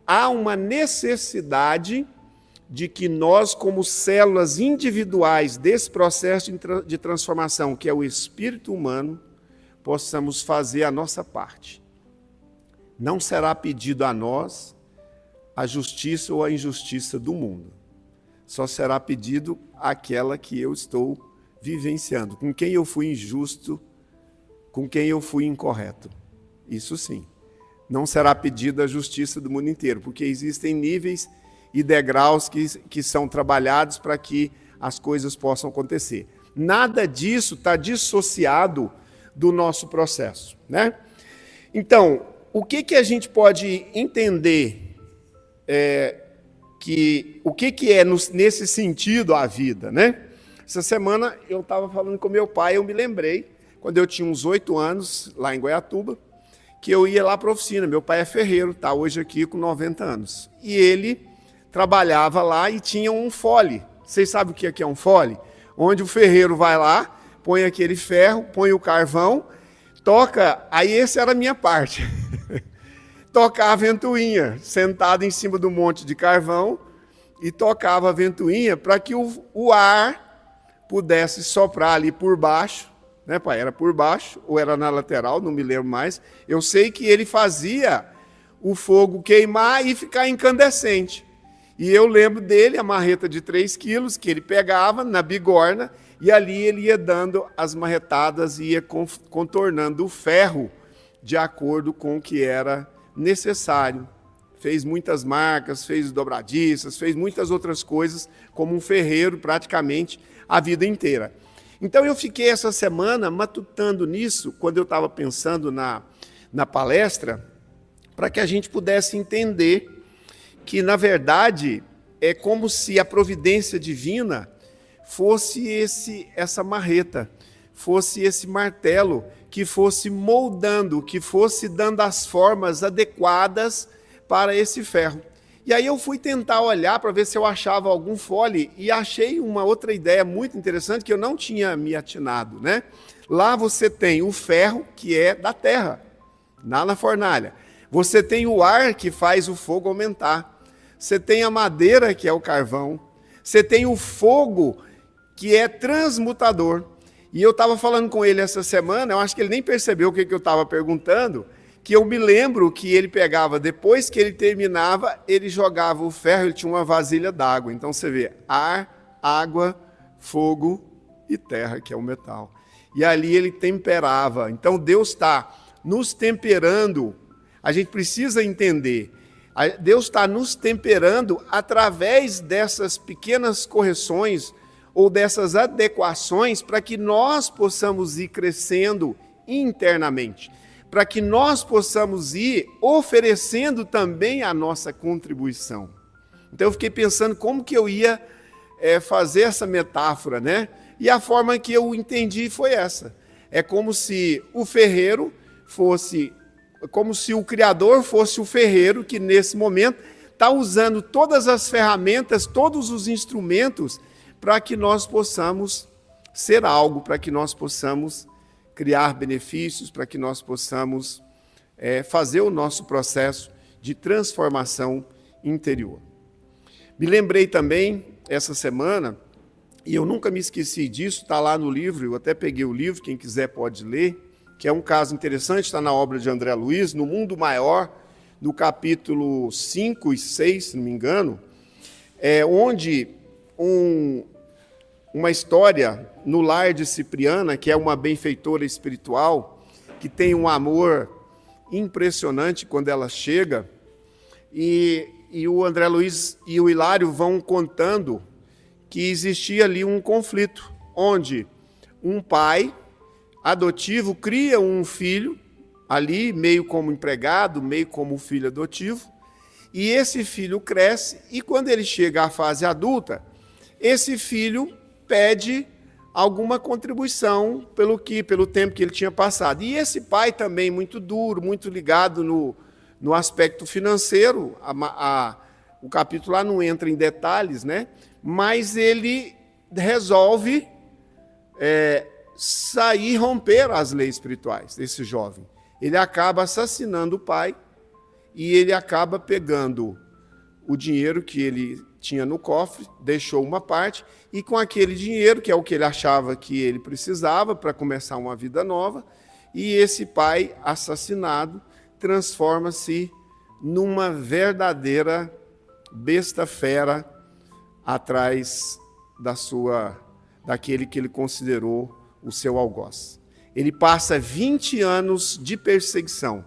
há uma necessidade de que nós, como células individuais desse processo de transformação, que é o espírito humano, possamos fazer a nossa parte. Não será pedido a nós a justiça ou a injustiça do mundo. Só será pedido aquela que eu estou vivenciando, com quem eu fui injusto, com quem eu fui incorreto. Isso sim. não será pedida a justiça do mundo inteiro, porque existem níveis e degraus que são trabalhados para que as coisas possam acontecer. Nada disso está dissociado do nosso processo, né? Então, o que a gente pode entender o que é nesse sentido a vida, né? Essa semana eu estava falando com meu pai, eu me lembrei, quando eu tinha uns 8 anos, lá em Goiatuba, que eu ia lá para a oficina. Meu pai é ferreiro, está hoje aqui com 90 anos. E ele trabalhava lá e tinha um fole. Vocês sabem o que é um fole? Onde o ferreiro vai lá, põe aquele ferro, põe o carvão, toca, aí essa era a minha parte. Tocar a ventoinha, sentado em cima do monte de carvão, e tocava a ventoinha para que o ar pudesse soprar ali por baixo, né, pai? Era por baixo ou era na lateral, não me lembro mais. Eu sei que ele fazia o fogo queimar e ficar incandescente. E eu lembro dele, a marreta de 3 quilos, que ele pegava na bigorna, e ali ele ia dando as marretadas e ia contornando o ferro de acordo com o que era necessário. Fez muitas marcas, fez dobradiças, fez muitas outras coisas, como um ferreiro praticamente a vida inteira. Então eu fiquei essa semana matutando nisso, quando eu estava pensando na palestra, para que a gente pudesse entender que, na verdade, é como se a providência divina fosse essa marreta, fosse esse martelo, que fosse moldando, que fosse dando as formas adequadas para esse ferro. E aí eu fui tentar olhar para ver se eu achava algum fole e achei uma outra ideia muito interessante que eu não tinha me atinado, né? Lá você tem o ferro, que é da terra, na fornalha. Você tem o ar, que faz o fogo aumentar. Você tem a madeira, que é o carvão. Você tem o fogo, que é transmutador. E eu estava falando com ele essa semana, eu acho que ele nem percebeu o que eu estava perguntando, que eu me lembro que ele pegava, depois que ele terminava, ele jogava o ferro, ele tinha uma vasilha d'água. Então você vê, ar, água, fogo e terra, que é o metal. E ali ele temperava. Então Deus está nos temperando. A gente precisa entender, Deus está nos temperando através dessas pequenas correções ou dessas adequações para que nós possamos ir crescendo internamente, para que nós possamos ir oferecendo também a nossa contribuição. Então eu fiquei pensando como que eu ia fazer essa metáfora, né? E a forma que eu entendi foi essa. É como se o ferreiro fosse, como se o Criador fosse o ferreiro que nesse momento está usando todas as ferramentas, todos os instrumentos para que nós possamos ser algo, para que nós possamos criar benefícios, para que nós possamos fazer o nosso processo de transformação interior. Me lembrei também, essa semana, e eu nunca me esqueci disso, está lá no livro, eu até peguei o livro, quem quiser pode ler, que é um caso interessante, está na obra de André Luiz, No Mundo Maior, no capítulo 5 e 6, se não me engano, onde uma história no lar de Cipriana, que é uma benfeitora espiritual, que tem um amor impressionante quando ela chega, e o André Luiz e o Hilário vão contando que existia ali um conflito, onde um pai adotivo cria um filho, ali meio como empregado, meio como filho adotivo, e esse filho cresce, e quando ele chega à fase adulta, esse filho pede alguma contribuição pelo tempo que ele tinha passado. E esse pai também muito duro, muito ligado no aspecto financeiro, o capítulo lá não entra em detalhes, né? Mas ele resolve romper as leis espirituais desse jovem. Ele acaba assassinando o pai e ele acaba pegando o dinheiro que ele tinha no cofre, deixou uma parte, e com aquele dinheiro, que é o que ele achava que ele precisava para começar uma vida nova, e esse pai assassinado transforma-se numa verdadeira besta fera atrás daquele que ele considerou o seu algoz. Ele passa 20 anos de perseguição.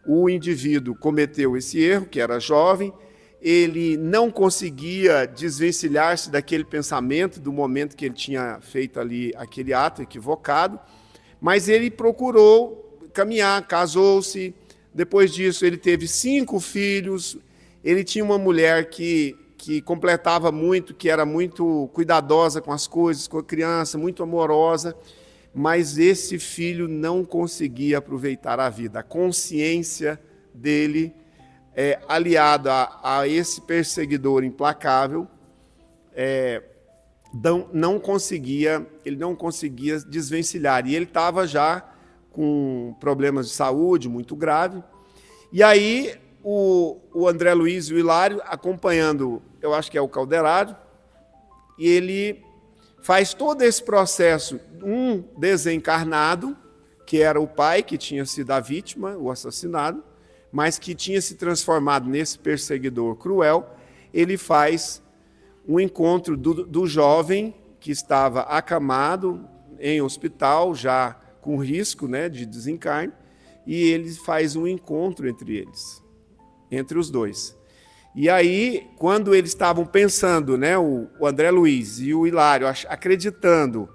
o indivíduo cometeu esse erro, que era jovem, ele não conseguia desvencilhar-se daquele pensamento, do momento que ele tinha feito ali aquele ato equivocado, mas ele procurou caminhar, casou-se. Depois disso, ele teve 5 filhos. Ele tinha uma mulher que completava muito, que era muito cuidadosa com as coisas, com a criança, muito amorosa, mas esse filho não conseguia aproveitar a vida. A consciência dele, aliada a esse perseguidor implacável, ele não conseguia desvencilhar. E ele estava já com problemas de saúde muito grave. E aí o André Luiz e o Hilário, acompanhando, eu acho que é o Calderaro, e ele faz todo esse processo, um desencarnado, que era o pai que tinha sido a vítima, o assassinado, mas que tinha se transformado nesse perseguidor cruel. Ele faz um encontro do jovem que estava acamado em hospital, já com risco, né, de desencarne, e ele faz um encontro entre eles, entre os dois. E aí, quando eles estavam pensando, né, o André Luiz e o Hilário, acreditando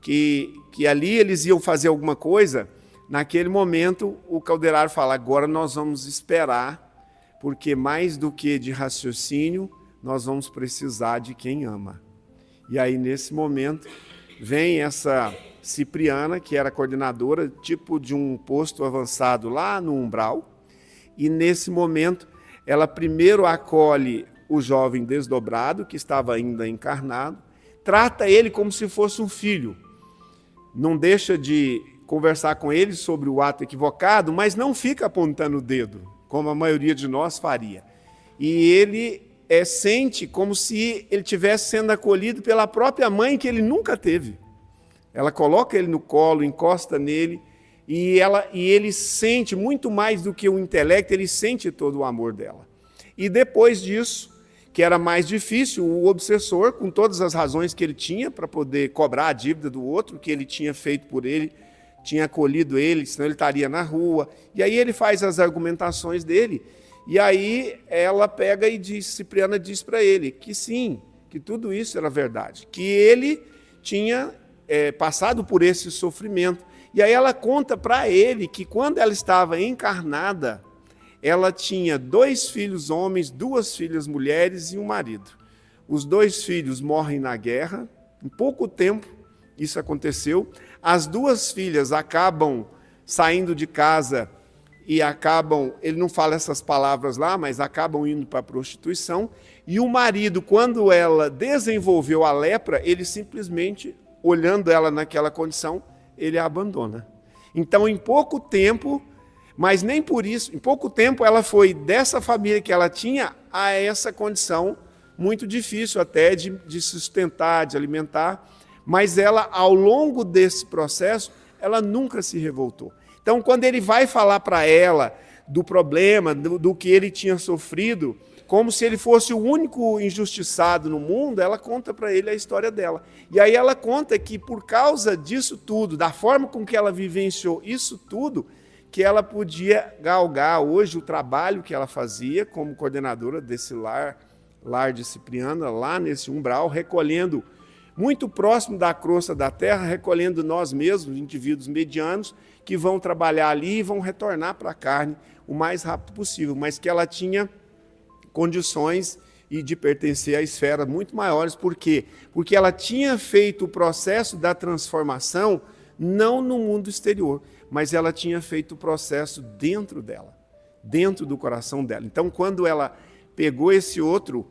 que ali eles iam fazer alguma coisa, naquele momento o Calderaro fala: agora nós vamos esperar, porque mais do que de raciocínio, nós vamos precisar de quem ama. E aí, nesse momento, vem essa Cipriana, que era coordenadora, tipo de um posto avançado lá no umbral, e nesse momento ela primeiro acolhe o jovem desdobrado, que estava ainda encarnado, trata ele como se fosse um filho, não deixa de conversar com ele sobre o ato equivocado, mas não fica apontando o dedo, como a maioria de nós faria. E ele sente como se ele estivesse sendo acolhido pela própria mãe que ele nunca teve. Ela coloca ele no colo, encosta nele, e ele sente muito mais do que o intelecto, ele sente todo o amor dela. E depois disso, que era mais difícil, o obsessor, com todas as razões que ele tinha para poder cobrar a dívida do outro, que ele tinha feito por ele, tinha acolhido ele, senão ele estaria na rua. E aí ele faz as argumentações dele, e aí ela pega e diz, Cipriana diz para ele que sim, que tudo isso era verdade, que ele tinha passado por esse sofrimento. E aí ela conta para ele que quando ela estava encarnada, ela tinha 2 filhos homens, 2 filhas mulheres e um marido. Os 2 filhos morrem na guerra, em pouco tempo isso aconteceu. As 2 filhas acabam saindo de casa e ele não fala essas palavras lá, mas acabam indo para a prostituição. E o marido, quando ela desenvolveu a lepra, ele simplesmente, olhando ela naquela condição, ele a abandona. Então, em pouco tempo, mas nem por isso, em pouco tempo ela foi dessa família que ela tinha a essa condição muito difícil até de sustentar, de alimentar, mas ela, ao longo desse processo, ela nunca se revoltou. Então, quando ele vai falar para ela do problema, do que ele tinha sofrido, como se ele fosse o único injustiçado no mundo, ela conta para ele a história dela. E aí ela conta que por causa disso tudo, da forma com que ela vivenciou isso tudo, que ela podia galgar hoje o trabalho que ela fazia como coordenadora desse lar de Cipriana, lá nesse umbral, recolhendo, muito próximo da crosta da terra, recolhendo nós mesmos, indivíduos medianos, que vão trabalhar ali e vão retornar para a carne o mais rápido possível, mas que ela tinha condições e de pertencer a esferas muito maiores. Por quê? Porque ela tinha feito o processo da transformação não no mundo exterior, mas ela tinha feito o processo dentro dela, dentro do coração dela. Então, quando ela pegou esse outro,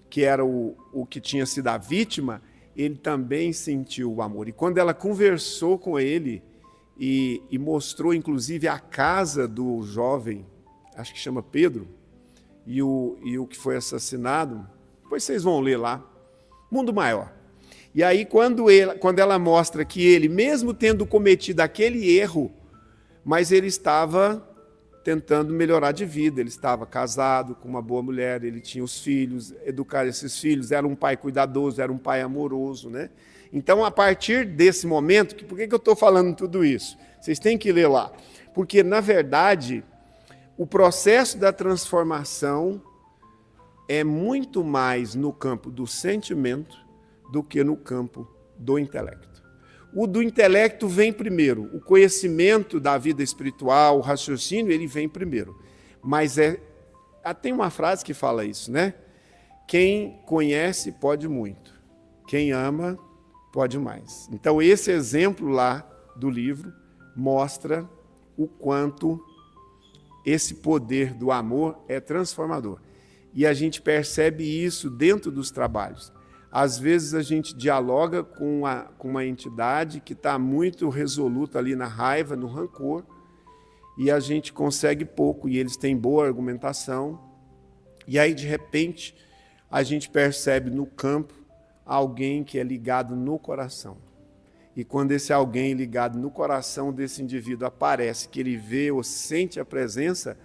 que era o que tinha sido a vítima, ele também sentiu o amor. E quando ela conversou com ele e mostrou, inclusive, a casa do jovem, acho que chama Pedro, e o que foi assassinado, depois vocês vão ler lá, Mundo Maior. E aí, quando ela mostra que ele, mesmo tendo cometido aquele erro, mas ele estava tentando melhorar de vida, ele estava casado com uma boa mulher, ele tinha os filhos, educar esses filhos, era um pai cuidadoso, era um pai amoroso, né? Então, a partir desse momento, por que eu estou falando tudo isso? Vocês têm que ler lá. Porque, na verdade, o processo da transformação é muito mais no campo do sentimento do que no campo do intelecto. O do intelecto vem primeiro, o conhecimento da vida espiritual, o raciocínio, ele vem primeiro. Mas tem uma frase que fala isso, né? Quem conhece pode muito, quem ama pode mais. Então esse exemplo lá do livro mostra o quanto esse poder do amor é transformador. E a gente percebe isso dentro dos trabalhos. Às vezes a gente dialoga com uma entidade que está muito resoluta ali na raiva, no rancor, e a gente consegue pouco, e eles têm boa argumentação, e aí de repente a gente percebe no campo alguém que é ligado no coração. E quando esse alguém ligado no coração desse indivíduo aparece, que ele vê ou sente a presença,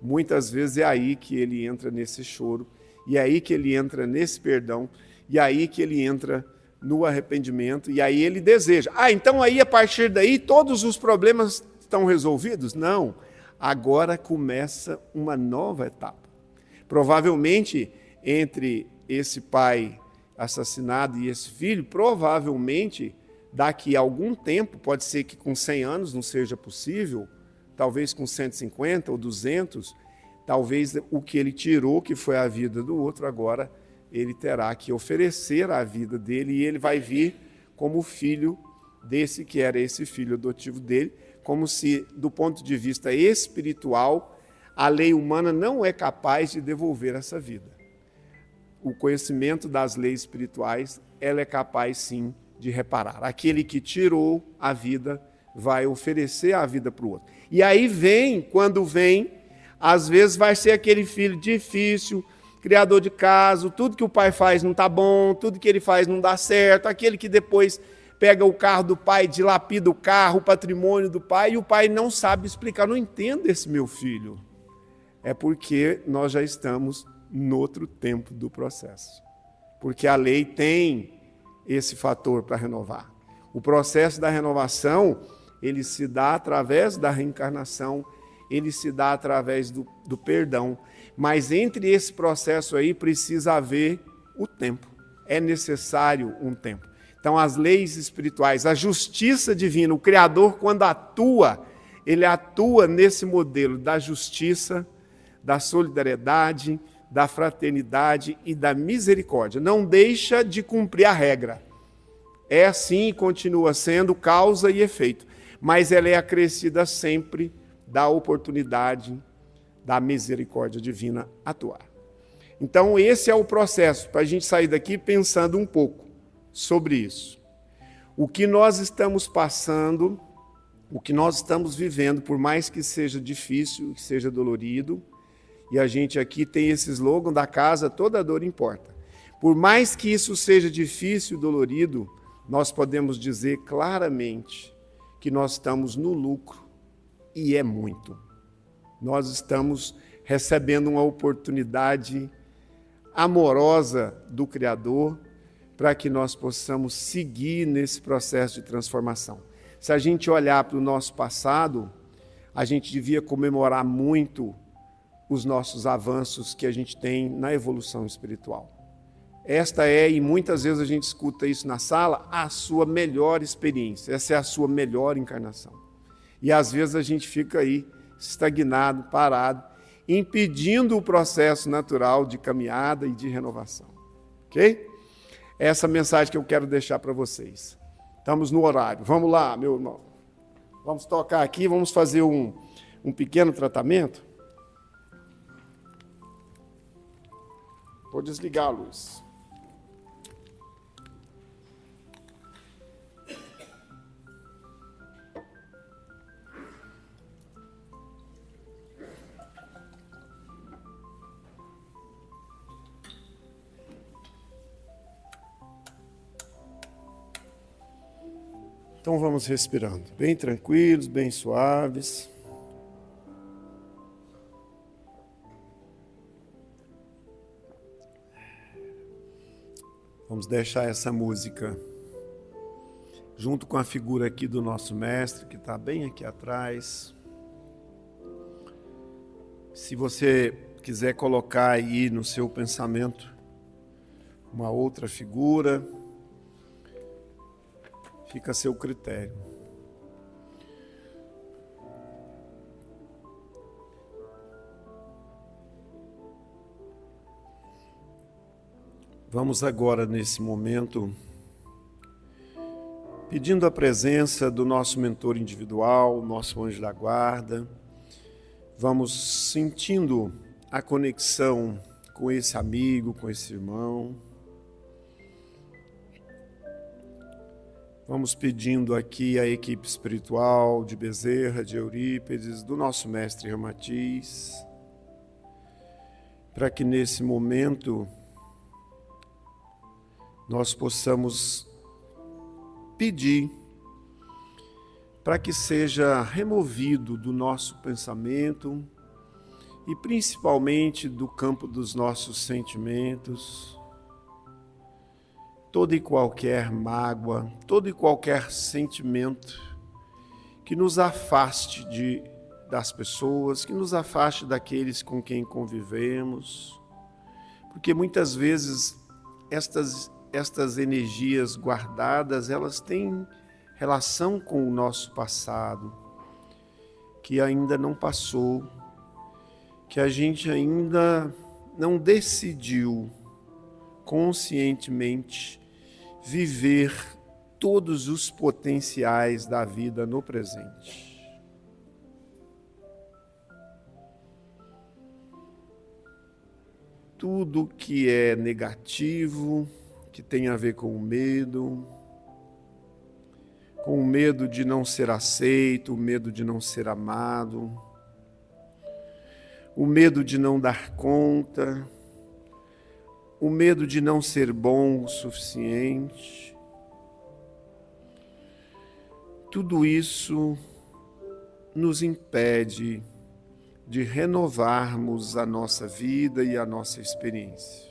muitas vezes é aí que ele entra nesse choro, e é aí que ele entra nesse perdão, e é aí que ele entra no arrependimento, e aí ele deseja. Então aí a partir daí todos os problemas estão resolvidos? Não, agora começa uma nova etapa. Provavelmente entre esse pai assassinado e esse filho, provavelmente daqui a algum tempo, pode ser que com 100 anos não seja possível, talvez com 150 ou 200, talvez o que ele tirou, que foi a vida do outro, agora ele terá que oferecer a vida dele e ele vai vir como filho desse que era esse filho adotivo dele, como se, do ponto de vista espiritual, a lei humana não é capaz de devolver essa vida. O conhecimento das leis espirituais, ela é capaz sim de reparar. Aquele que tirou a vida vai oferecer a vida para o outro. E aí quando vem, às vezes vai ser aquele filho difícil, criador de caso, tudo que o pai faz não está bom, tudo que ele faz não dá certo, aquele que depois pega o carro do pai, dilapida o carro, o patrimônio do pai, e o pai não sabe explicar, não entendo esse meu filho. É porque nós já estamos no outro tempo do processo. Porque a lei tem esse fator para renovar. O processo da renovação, ele se dá através da reencarnação, ele se dá através do perdão. Mas entre esse processo aí precisa haver o tempo. É necessário um tempo. Então as leis espirituais, a justiça divina, o Criador quando atua, ele atua nesse modelo da justiça, da solidariedade, da fraternidade e da misericórdia. Não deixa de cumprir a regra. É assim e continua sendo causa e efeito. Mas ela é acrescida sempre da oportunidade da misericórdia divina atuar. Então esse é o processo, para a gente sair daqui pensando um pouco sobre isso. O que nós estamos passando, o que nós estamos vivendo, por mais que seja difícil, que seja dolorido, e a gente aqui tem esse slogan da casa, toda dor importa. Por mais que isso seja difícil e dolorido, nós podemos dizer claramente que nós estamos no lucro, e é muito. Nós estamos recebendo uma oportunidade amorosa do Criador para que nós possamos seguir nesse processo de transformação. Se a gente olhar para o nosso passado, a gente devia comemorar muito os nossos avanços que a gente tem na evolução espiritual. Esta é, e muitas vezes a gente escuta isso na sala, a sua melhor experiência, essa é a sua melhor encarnação. E às vezes a gente fica aí estagnado, parado, impedindo o processo natural de caminhada e de renovação. Ok? É essa mensagem que eu quero deixar para vocês. Estamos no horário. Vamos lá, meu irmão. Vamos tocar aqui, vamos fazer um pequeno tratamento. Vou desligar a luz. Então vamos respirando, bem tranquilos, bem suaves. Vamos deixar essa música junto com a figura aqui do nosso mestre, que está bem aqui atrás. Se você quiser colocar aí no seu pensamento uma outra figura, fica a seu critério. Vamos agora, nesse momento, pedindo a presença do nosso mentor individual, nosso anjo da guarda. Vamos sentindo a conexão com esse amigo, com esse irmão. Vamos pedindo aqui a equipe espiritual de Bezerra, de Eurípides, do nosso mestre Ramatiz, para que nesse momento nós possamos pedir para que seja removido do nosso pensamento e principalmente do campo dos nossos sentimentos toda e qualquer mágoa, todo e qualquer sentimento que nos afaste das pessoas, que nos afaste daqueles com quem convivemos, porque muitas vezes estas energias guardadas, elas têm relação com o nosso passado, que ainda não passou, que a gente ainda não decidiu conscientemente viver todos os potenciais da vida no presente. Tudo que é negativo, que tem a ver com o medo de não ser aceito, o medo de não ser amado, o medo de não dar conta, o medo de não ser bom o suficiente. Tudo isso nos impede de renovarmos a nossa vida e a nossa experiência.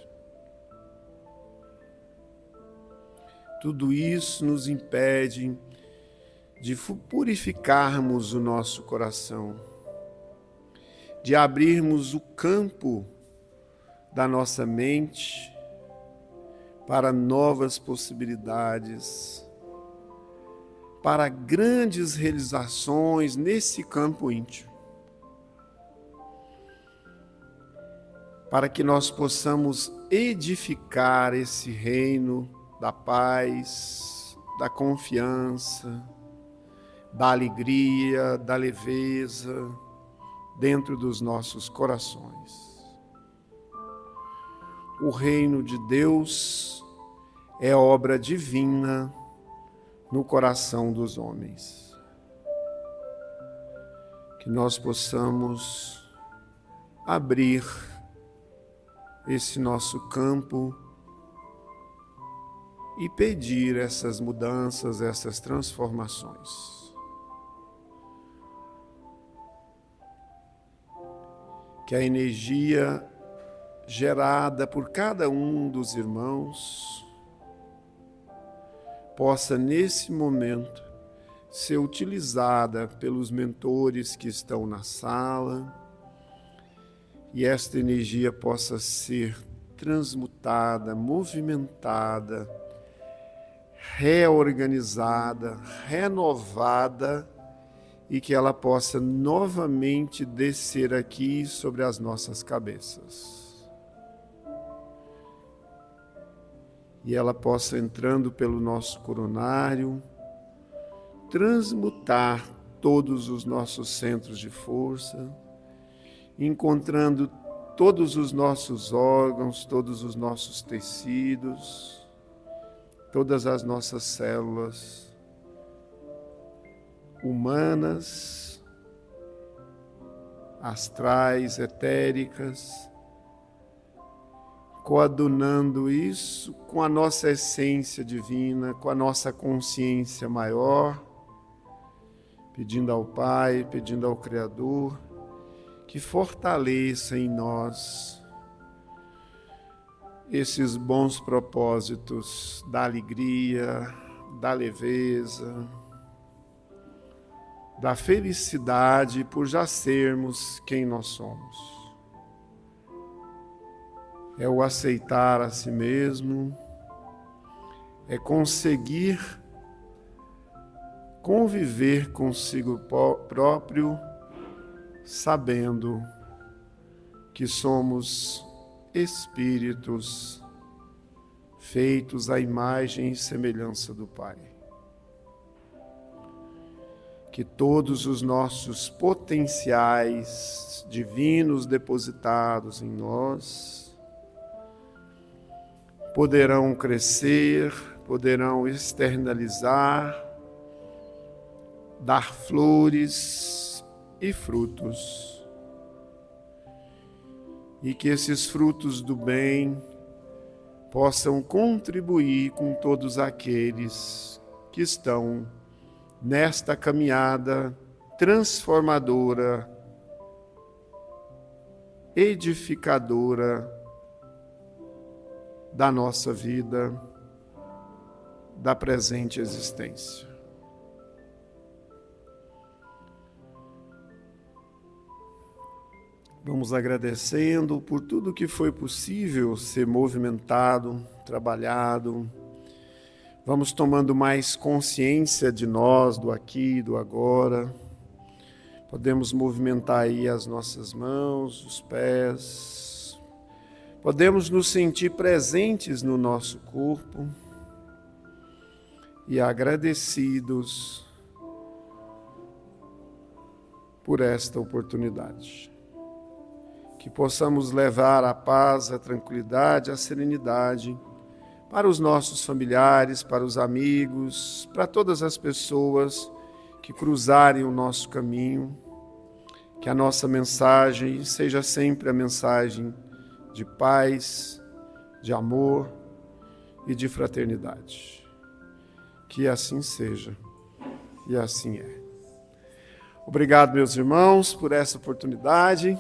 Tudo isso nos impede de purificarmos o nosso coração, de abrirmos o campo da nossa mente para novas possibilidades, para grandes realizações nesse campo íntimo, para que nós possamos edificar esse reino da paz, da confiança, da alegria, da leveza dentro dos nossos corações. O reino de Deus é obra divina no coração dos homens. Que nós possamos abrir esse nosso campo e pedir essas mudanças, essas transformações. Que a energia gerada por cada um dos irmãos possa, nesse momento, ser utilizada pelos mentores que estão na sala e esta energia possa ser transmutada, movimentada, reorganizada, renovada e que ela possa novamente descer aqui sobre as nossas cabeças. E ela possa, entrando pelo nosso coronário, transmutar todos os nossos centros de força, encontrando todos os nossos órgãos, todos os nossos tecidos, todas as nossas células humanas, astrais, etéricas, coadunando isso com a nossa essência divina, com a nossa consciência maior, pedindo ao Pai, pedindo ao Criador, que fortaleça em nós esses bons propósitos da alegria, da leveza, da felicidade por já sermos quem nós somos. É o aceitar a si mesmo, é conseguir conviver consigo próprio, sabendo que somos espíritos feitos à imagem e semelhança do Pai. Que todos os nossos potenciais divinos depositados em nós poderão crescer, poderão externalizar, dar flores e frutos. E que esses frutos do bem possam contribuir com todos aqueles que estão nesta caminhada transformadora, edificadora da nossa vida, da presente existência. Vamos agradecendo por tudo que foi possível ser movimentado, trabalhado. Vamos tomando mais consciência de nós, do aqui, do agora. Podemos movimentar aí as nossas mãos, os pés. Podemos nos sentir presentes no nosso corpo e agradecidos por esta oportunidade. Que possamos levar a paz, a tranquilidade, a serenidade para os nossos familiares, para os amigos, para todas as pessoas que cruzarem o nosso caminho. Que a nossa mensagem seja sempre a mensagem de paz, de amor e de fraternidade. Que assim seja e assim é. Obrigado, meus irmãos, por essa oportunidade.